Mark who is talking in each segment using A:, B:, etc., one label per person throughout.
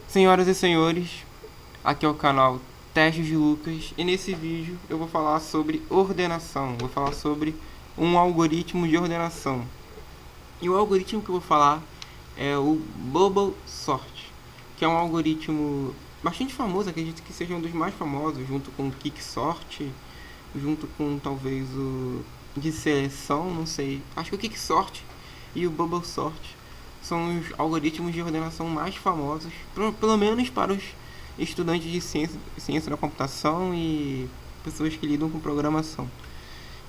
A: Senhoras e senhores, aqui é o canal Testes de Lucas e nesse vídeo eu vou falar sobre ordenação, vou falar sobre um algoritmo de ordenação. E o algoritmo que eu vou falar é o Bubble Sort, que é um algoritmo bastante famoso, acredito que seja um dos mais famosos, junto com o Quicksort, junto com talvez o de seleção, não sei. Acho que o Quicksort e o Bubble Sort são os algoritmos de ordenação mais famosos, pelo menos para os estudantes de ciência da computação e pessoas que lidam com programação.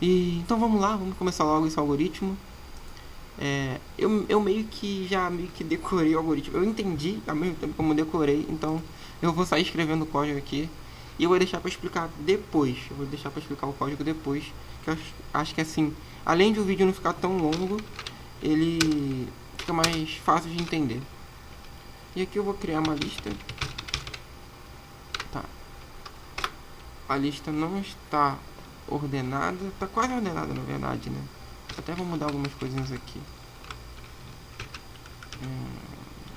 A: Então vamos lá, vamos começar logo esse algoritmo. Eu meio que decorei o algoritmo. Eu entendi ao mesmo tempo como decorei, então eu vou sair escrevendo o código aqui e eu vou deixar para explicar depois. Eu vou deixar para explicar o código depois, que eu acho que assim, além de o vídeo não ficar tão longo, ele fica mais fácil de entender. E aqui eu vou criar uma lista. Tá. A lista não está ordenada, está quase ordenada na verdade, né? Até vou mudar algumas coisinhas aqui.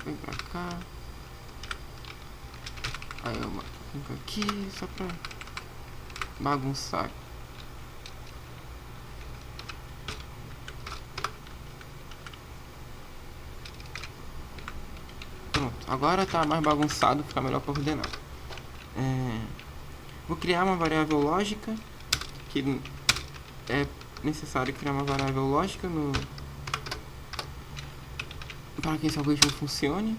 A: Vem pra cá. Aí eu clico aqui só pra bagunçar. Pronto, agora tá mais bagunçado, fica melhor pra ordenar. Vou criar uma variável lógica, que é necessário criar uma variável lógica para que esse algoritmo funcione.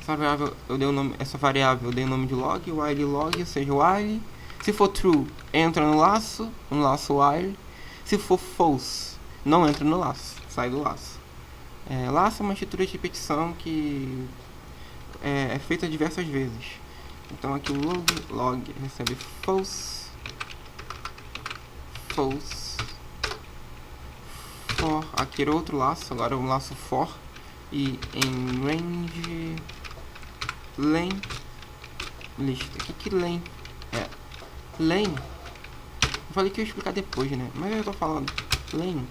A: Essa variável eu dei o nome de log, while log, ou seja, while. Se for true, entra no laço while. Se for false, não entra no laço, sai do laço. Laço é uma estrutura de repetição que é feita diversas vezes. Então aqui o log recebe false, for, aqui era outro laço, agora é um laço for, e em range len lista. O que len é? Len, eu falei que eu ia explicar depois, né? Mas eu tô falando len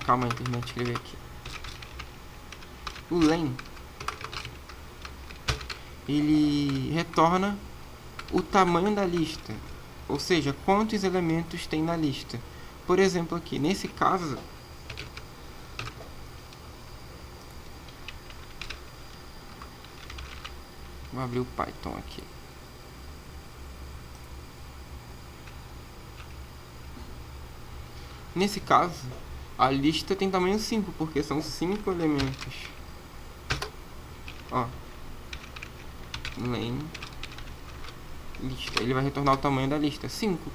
A: calma aí, terminei de escrever aqui. O len, ele retorna o tamanho da lista, ou seja, quantos elementos tem na lista. Por exemplo, aqui nesse caso, vou abrir o Python aqui. Nesse caso, a lista tem tamanho 5, porque são 5 elementos. Ó, len lista, ele vai retornar o tamanho da lista 5,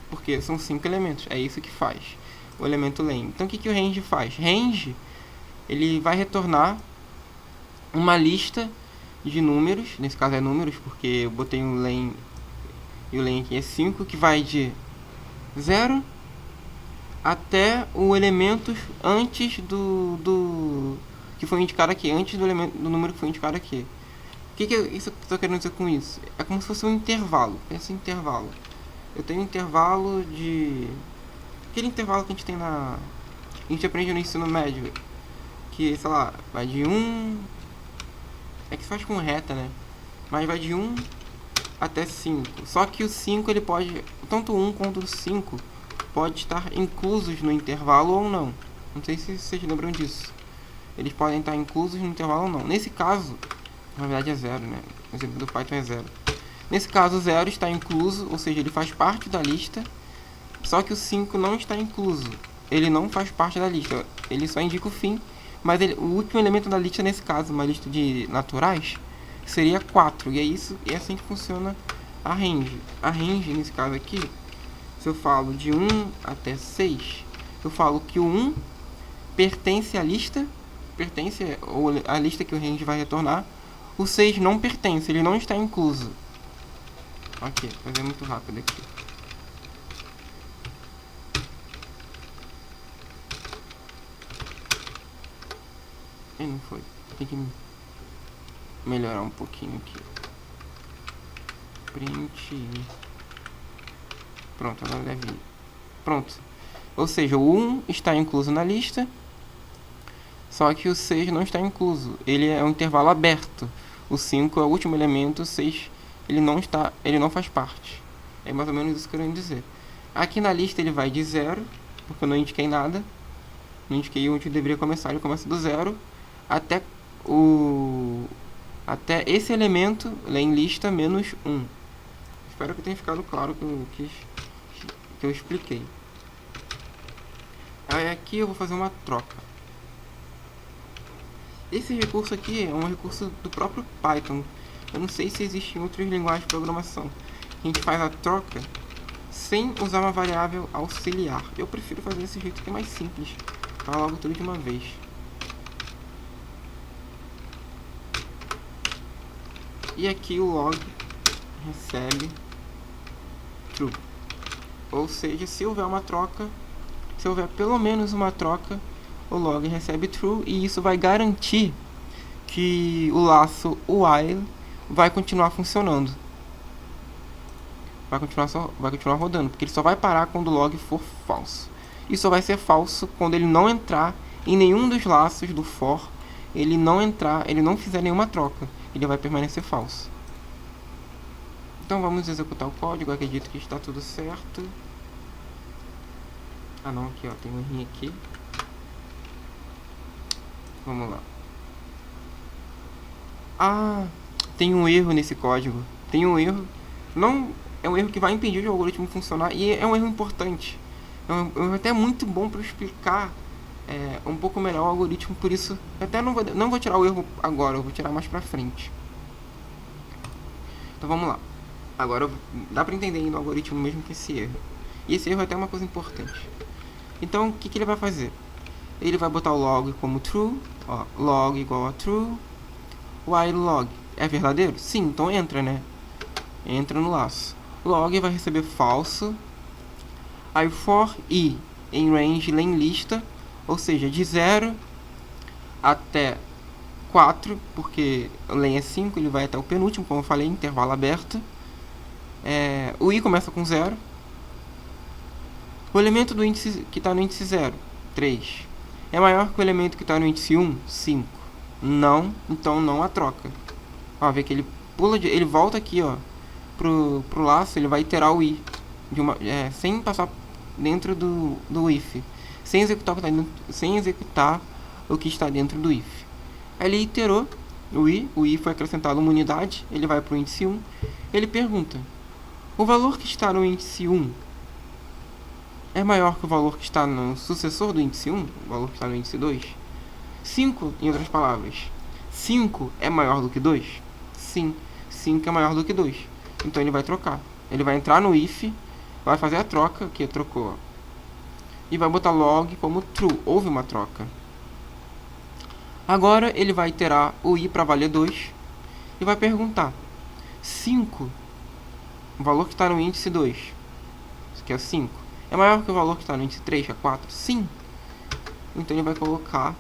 A: porque são 5 elementos. É isso que faz o elemento len. Então o que o range faz? Range, ele vai retornar uma lista de números, nesse caso é números, porque eu botei um len e o len aqui é 5, que vai de 0 até o elemento antes do que foi indicado aqui, antes do número que foi indicado aqui. O que eu estou querendo dizer com isso? É como se fosse um intervalo. Pensa em intervalo. Eu tenho um intervalo de... aquele intervalo que a gente tem a gente aprende no ensino médio, que, sei lá, vai de 1... é que se faz com reta, né? Mas vai de 1 até 5. Só que o 5, ele pode... tanto o 1 quanto o 5 pode estar inclusos no intervalo ou não. Não sei se vocês lembram disso. Eles podem estar inclusos no intervalo ou não. Nesse caso, na verdade é 0, né? O exemplo do Python é 0. Nesse caso, o 0 está incluso, ou seja, ele faz parte da lista. Só que o 5 não está incluso. Ele não faz parte da lista. Ele só indica o fim. Mas o último elemento da lista, nesse caso, uma lista de naturais, seria 4. E é isso, é assim que funciona a range. A range, nesse caso aqui, se eu falo de 1 até 6, eu falo que o 1 pertence à lista, ou a lista que o range vai retornar. O 6 não pertence, ele não está incluso. Ok, vou fazer muito rápido aqui. Não foi. Tem que melhorar um pouquinho aqui. Print. Pronto, agora deve ir. Pronto. Ou seja, o 1 está incluso na lista. Só que o 6 não está incluso, ele é um intervalo aberto. O 5 é o último elemento, o 6 ele não faz parte. É mais ou menos isso que eu quero dizer. Aqui na lista ele vai de 0, porque eu não indiquei nada. Não indiquei onde deveria começar, ele começa do 0 até esse elemento lá em lista menos 1. Espero que tenha ficado claro que eu expliquei. Aí aqui eu vou fazer uma troca. Esse recurso aqui é um recurso do próprio Python. Eu não sei se existe em outras linguagens de programação. A gente faz a troca sem usar uma variável auxiliar. Eu prefiro fazer desse jeito que é mais simples. Fala logo tudo de uma vez. E aqui o log recebe true. Ou seja, se houver uma troca, se houver pelo menos uma troca, o log recebe true, e isso vai garantir que o laço while vai continuar funcionando. Vai continuar rodando, porque ele só vai parar quando o log for falso. E só vai ser falso quando ele não entrar em nenhum dos laços do for, ele não fizer nenhuma troca, ele vai permanecer falso. Então vamos executar o código, acredito que está tudo certo. Ah não, aqui ó, tem um errinho aqui. Vamos lá. Ah, tem um erro nesse código. Tem um erro. Não é um erro que vai impedir o algoritmo funcionar, e é um erro importante. É um erro até muito bom para explicar um pouco melhor o algoritmo. Por isso, até não vou tirar o erro agora, eu vou tirar mais pra frente. Então vamos lá. Agora dá para entender no algoritmo mesmo que esse erro. E esse erro é até uma coisa importante. Então o que ele vai fazer? Ele vai botar o log como true, ó, log igual a true, while log é verdadeiro? Sim, então entra, né? Entra no laço. Log vai receber falso. Aí for i em range len lista, ou seja, de 0 até 4, porque o len é 5, ele vai até o penúltimo, como eu falei, intervalo aberto. O i começa com 0. O elemento do índice que está no índice 0, 3, é maior que o elemento que está no índice 1, 5. Não, então não há troca. Ó, vê que ele ele volta aqui, ó, pro laço, ele vai iterar o i sem passar dentro do if, sem executar o que está dentro do if. Aí ele iterou o i foi acrescentado uma unidade, ele vai para o índice 1, ele pergunta: o valor que está no índice 1 é maior que o valor que está no sucessor do índice 1, o valor que está no índice 2? 5, em outras palavras, 5 é maior do que 2? Sim, 5 é maior do que 2. Então ele vai trocar. Ele vai entrar no if, vai fazer a troca, que trocou, e vai botar log como true, houve uma troca. Agora ele vai iterar o i para valer 2 e vai perguntar: 5, o valor que está no índice 2, que é 5, é maior que o valor que está no índice 3, que é 4? Sim. Então ele vai colocar,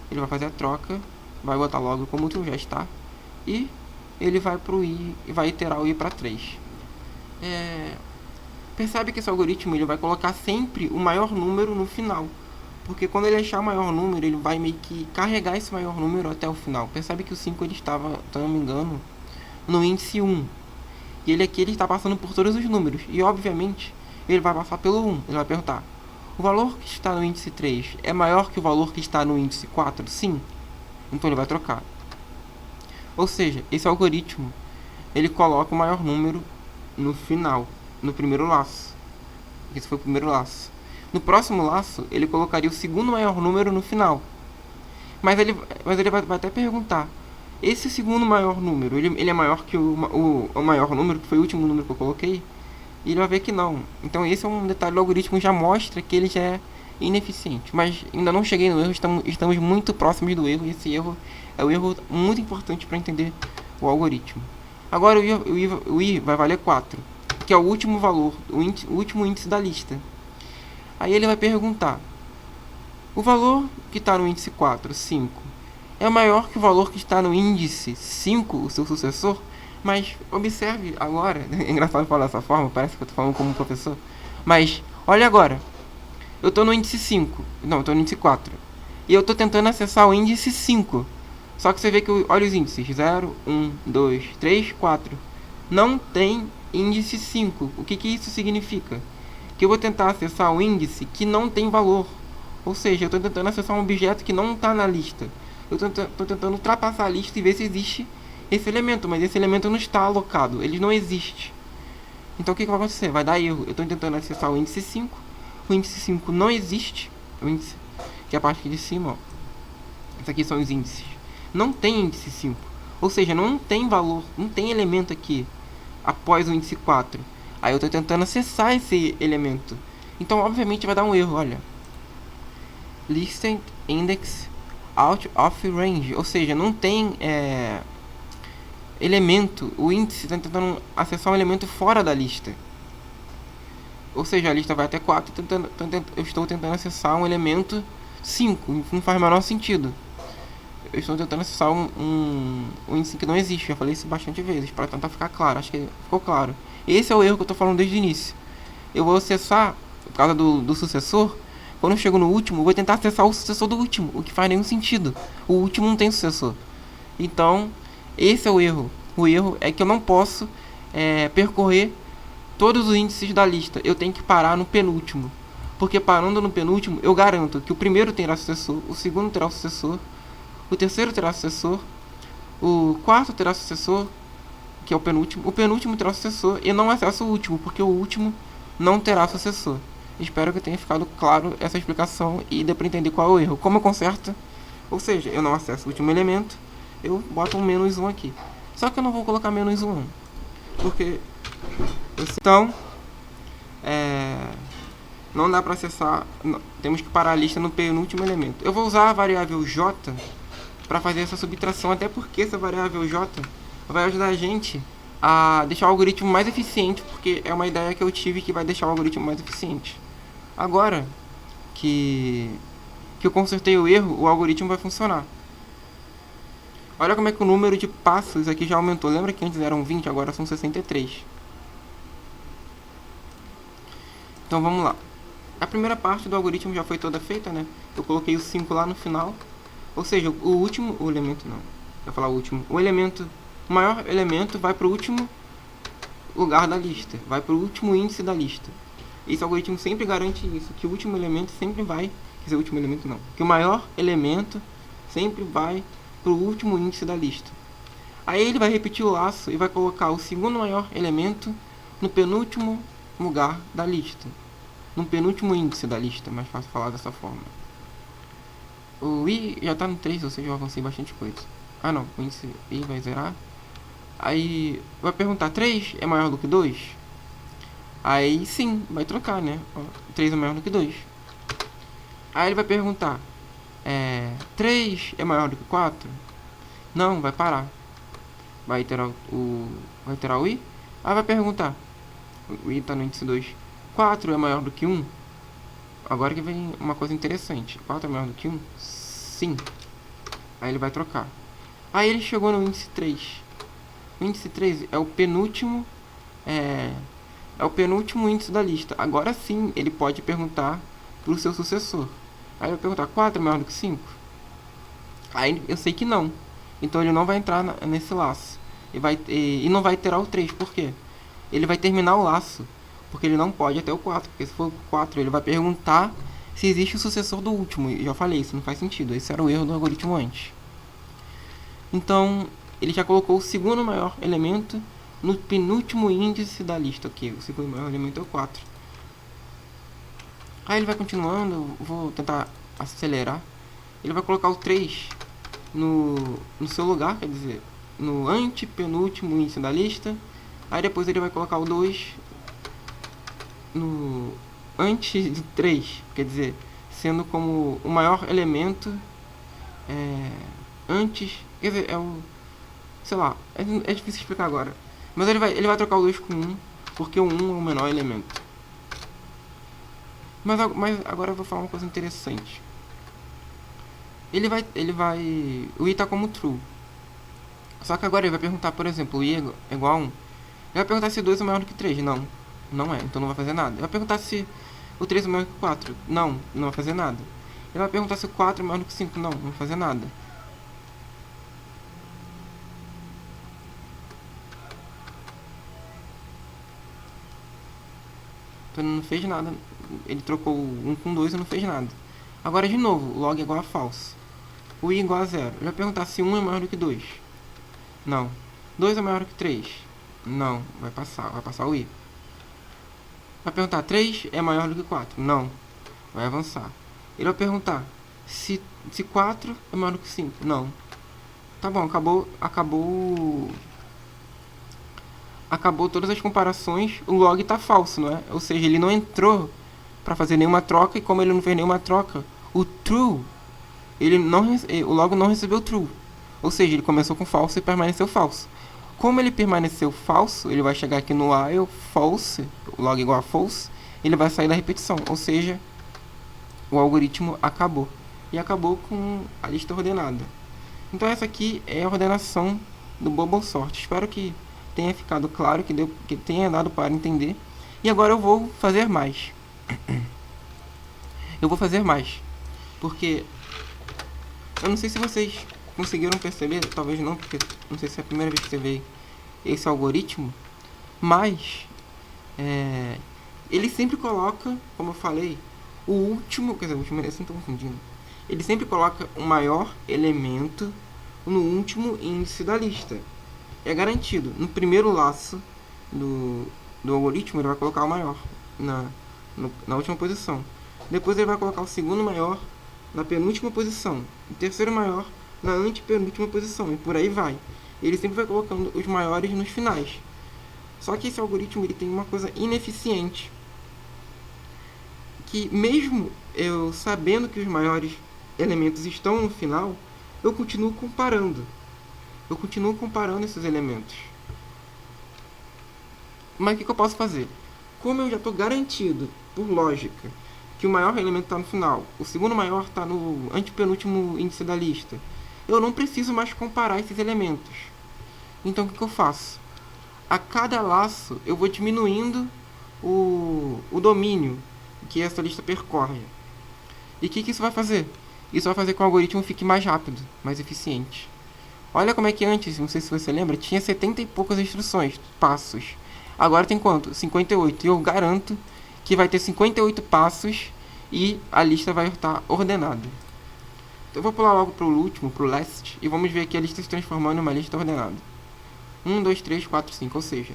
A: ele vai fazer a troca, vai botar log como true, já está, e ele vai pro i e vai iterar o i para 3. Percebe que esse algoritmo ele vai colocar sempre o maior número no final, porque quando ele achar o maior número, ele vai meio que carregar esse maior número até o final. Percebe que o 5 ele estava, se não me engano, no índice 1, e ele aqui ele está passando por todos os números, e obviamente ele vai passar pelo 1. Ele vai perguntar: o valor que está no índice 3 é maior que o valor que está no índice 4? Sim. Então ele vai trocar. Ou seja, esse algoritmo ele coloca o maior número no final, no primeiro laço. Esse foi o primeiro laço. No próximo laço, ele colocaria o segundo maior número no final. Mas ele vai até perguntar: esse segundo maior número, ele é maior que o maior número, que foi o último número que eu coloquei? E ele vai ver que não. Então esse é um detalhe do algoritmo, já mostra que ele já é ineficiente. Mas ainda não cheguei no erro, estamos muito próximos do erro, e esse erro é um erro muito importante para entender o algoritmo. Agora o i vai valer 4, que é o último valor, o último índice da lista. Aí ele vai perguntar: o valor que está no índice 4, 5, é maior que o valor que está no índice 5, o seu sucessor? Mas observe agora, é engraçado falar dessa forma, parece que eu estou falando como um professor, mas olha agora, eu estou no índice 5, não, eu estou no índice 4. E eu estou tentando acessar o índice 5. Só que você vê que, olha os índices, 0, 1, 2, 3, 4. Não tem índice 5. O que isso significa? Que eu vou tentar acessar um índice que não tem valor. Ou seja, eu estou tentando acessar um objeto que não está na lista. Eu estou tentando ultrapassar a lista e ver se existe esse elemento, mas esse elemento não está alocado, ele não existe. Então o que vai acontecer? Vai dar erro. Eu estou tentando acessar o índice 5, o índice 5 não existe, o índice, que é a parte aqui de cima, ó. Esses aqui são os índices. Não tem índice 5, ou seja, não tem valor, não tem elemento aqui após o índice 4. Aí eu estou tentando acessar esse elemento. Então obviamente vai dar um erro, olha. Listed index out of range, ou seja, não tem elemento, o índice está tentando acessar um elemento fora da lista. Ou seja, a lista vai até 4, eu estou tentando acessar um elemento 5, não faz o menor sentido. Eu estou tentando acessar um índice que não existe, já falei isso bastante vezes, para tentar ficar claro, acho que ficou claro. Esse é o erro que eu estou falando desde o início. Eu vou acessar, por causa do sucessor, quando eu chego no último, eu vou tentar acessar o sucessor do último, o que faz nenhum sentido. O último não tem sucessor. Então, esse é o erro. O erro é que eu não posso percorrer todos os índices da lista. Eu tenho que parar no penúltimo. Porque parando no penúltimo, eu garanto que o primeiro terá sucessor, o segundo terá sucessor, o terceiro terá sucessor, o quarto terá sucessor, que é o penúltimo terá sucessor, e não acesso o último, porque o último não terá sucessor. Espero que tenha ficado claro essa explicação e dê para entender qual é o erro. Como eu conserto? Ou seja, eu não acesso o último elemento, eu boto um menos 1 aqui. Só que eu não vou colocar menos 1, porque então não dá para acessar, não, temos que parar a lista no penúltimo elemento. Eu vou usar a variável j para fazer essa subtração, até porque essa variável j vai ajudar a gente a deixar o algoritmo mais eficiente, porque é uma ideia que eu tive que vai deixar o algoritmo mais eficiente. Agora que eu consertei o erro, o algoritmo vai funcionar. Olha como é que o número de passos aqui já aumentou. Lembra que antes eram 20, agora são 63. Então vamos lá. A primeira parte do algoritmo já foi toda feita, né? Eu coloquei o 5 lá no final. Ou seja, o maior elemento vai para o último lugar da lista, vai para o último índice da lista. Esse algoritmo sempre garante isso, que o último elemento sempre vai, que o maior elemento sempre vai para o último índice da lista. Aí ele vai repetir o laço e vai colocar o segundo maior elemento no penúltimo lugar da lista, no penúltimo índice da lista, mais fácil falar dessa forma. O i já está no 3, ou seja, eu avancei bastante coisa. Ah não, o índice i vai zerar. Aí vai perguntar, 3 é maior do que 2? Aí sim, vai trocar, né? 3 é maior do que 2. Aí ele vai perguntar, 3 é maior do que 4? Não, vai parar. Vai iterar o i. Aí vai perguntar, o i está no índice 2, 4 é maior do que 1? Agora que vem uma coisa interessante. 4 é maior do que 1? Sim. Aí ele vai trocar. Aí ele chegou no índice 3. O índice 3 é o penúltimo o penúltimo índice da lista. Agora sim, ele pode perguntar para o seu sucessor. Aí ele vai perguntar, 4 é maior do que 5? Aí eu sei que não. Então ele não vai entrar nesse laço. E não vai iterar o 3. Por quê? Ele vai terminar o laço. Porque ele não pode até o 4. Porque se for o 4, ele vai perguntar se existe o sucessor do último. E já falei, isso não faz sentido. Esse era o erro do algoritmo antes. Então, ele já colocou o segundo maior elemento no penúltimo índice da lista. Ok, o segundo maior elemento é o 4. Aí ele vai continuando, eu vou tentar acelerar. Ele vai colocar o 3 no seu lugar, quer dizer, no antepenúltimo índice da lista. Aí depois ele vai colocar o 2 no antes de 3, quer dizer, sendo como o maior elemento antes, quer dizer, sei lá, é difícil explicar agora. Mas ele vai trocar o 2 com 1, porque o 1 é o menor elemento. Mas agora eu vou falar uma coisa interessante. O i tá como true. Só que agora ele vai perguntar, por exemplo, o i é igual a 1. Ele vai perguntar se 2 é maior do que 3. Não é, então não vai fazer nada. Ele vai perguntar se o 3 é maior que 4. Não vai fazer nada. Ele vai perguntar se o 4 é maior do que 5. Não, não vai fazer nada. Então ele não fez nada. Ele trocou 1 com 2 e não fez nada. Agora de novo, log é igual a falso. O i igual a 0. Ele vai perguntar se 1 é maior do que 2. Não. 2 é maior do que 3. Não. Vai passar o i. Vai perguntar 3 é maior do que 4. Não. Vai avançar. Ele vai perguntar se 4 é maior do que 5. Não. Tá bom, acabou todas as comparações. O log tá falso, não é? Ou seja, ele não entrou para fazer nenhuma troca, e como ele não fez nenhuma troca, o true, o log não recebeu true. Ou seja, ele começou com falso e permaneceu falso. Como ele permaneceu falso, ele vai chegar aqui no while false, o log igual a false, ele vai sair da repetição. Ou seja, o algoritmo acabou. E acabou com a lista ordenada. Então essa aqui é a ordenação do bubble sort. Espero que tenha ficado claro, que tenha dado para entender. E agora eu vou fazer mais. Porque eu não sei se vocês conseguiram perceber, talvez não, porque não sei se é a primeira vez que você vê esse algoritmo, mas ele sempre coloca, como eu falei, o último eu estou confundindo. Ele sempre coloca o maior elemento no último índice da lista. É garantido. No primeiro laço do algoritmo, ele vai colocar o maior na última posição. Depois ele vai colocar o segundo maior na penúltima posição. O terceiro maior na antepenúltima posição. E por aí vai. Ele sempre vai colocando os maiores nos finais. Só que esse algoritmo ele tem uma coisa ineficiente. Que mesmo eu sabendo que os maiores elementos estão no final, eu continuo comparando. Esses elementos. Mas o que eu posso fazer? Como eu já estou garantido, por lógica, que o maior elemento está no final, o segundo maior está no antepenúltimo índice da lista, eu não preciso mais comparar esses elementos. Então o que eu faço? A cada laço eu vou diminuindo o domínio que essa lista percorre. E o que isso vai fazer? Isso vai fazer com que o algoritmo fique mais rápido, mais eficiente. Olha como é que antes, não sei se você lembra, tinha 70 e poucas instruções, passos. Agora tem quanto? 58. E eu garanto que vai ter 58 passos e a lista vai estar ordenada. Então eu vou pular logo para o último, para o last, e vamos ver aqui a lista se transformando em uma lista ordenada. 1, 2, 3, 4, 5, ou seja,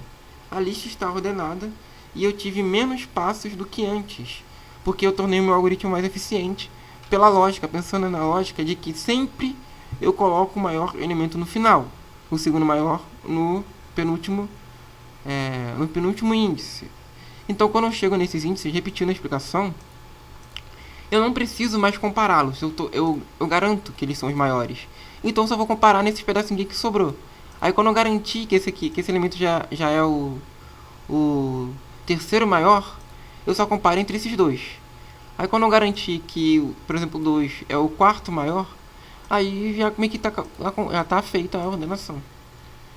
A: a lista está ordenada e eu tive menos passos do que antes, porque eu tornei o meu algoritmo mais eficiente pela lógica, pensando na lógica de que sempre eu coloco o maior elemento no final, o segundo maior no penúltimo índice. Então quando eu chego nesses índices, repetindo a explicação, eu não preciso mais compará-los, eu garanto que eles são os maiores. Então eu só vou comparar nesses pedacinhos que sobrou. Aí quando eu garantir que esse elemento já é o terceiro maior, eu só comparo entre esses dois. Aí quando eu garantir que, por exemplo, 2 é o quarto maior, aí já meio que já tá feita a ordenação.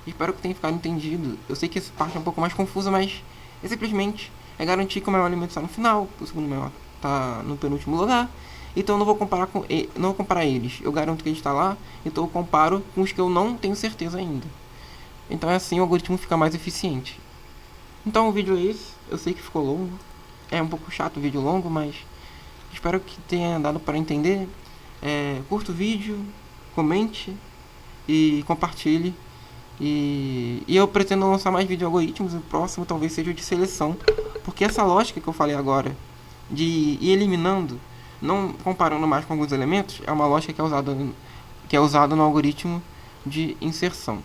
A: Espero que tenha ficado entendido. Eu sei que essa parte é um pouco mais confusa, mas é simplesmente garantir que o maior elemento está no final, o segundo maior está no penúltimo lugar. Então eu não vou comparar eles. Eu garanto que ele está lá, então eu comparo com os que eu não tenho certeza ainda. Então é assim o algoritmo fica mais eficiente. Então o vídeo é esse. Eu sei que ficou longo. É um pouco chato o vídeo longo, mas espero que tenha dado para entender. Curta o vídeo, comente e compartilhe. E eu pretendo lançar mais vídeos de algoritmos. O próximo talvez seja o de seleção, porque essa lógica que eu falei agora de ir eliminando, não comparando mais com alguns elementos, é uma lógica que é usada no algoritmo de inserção.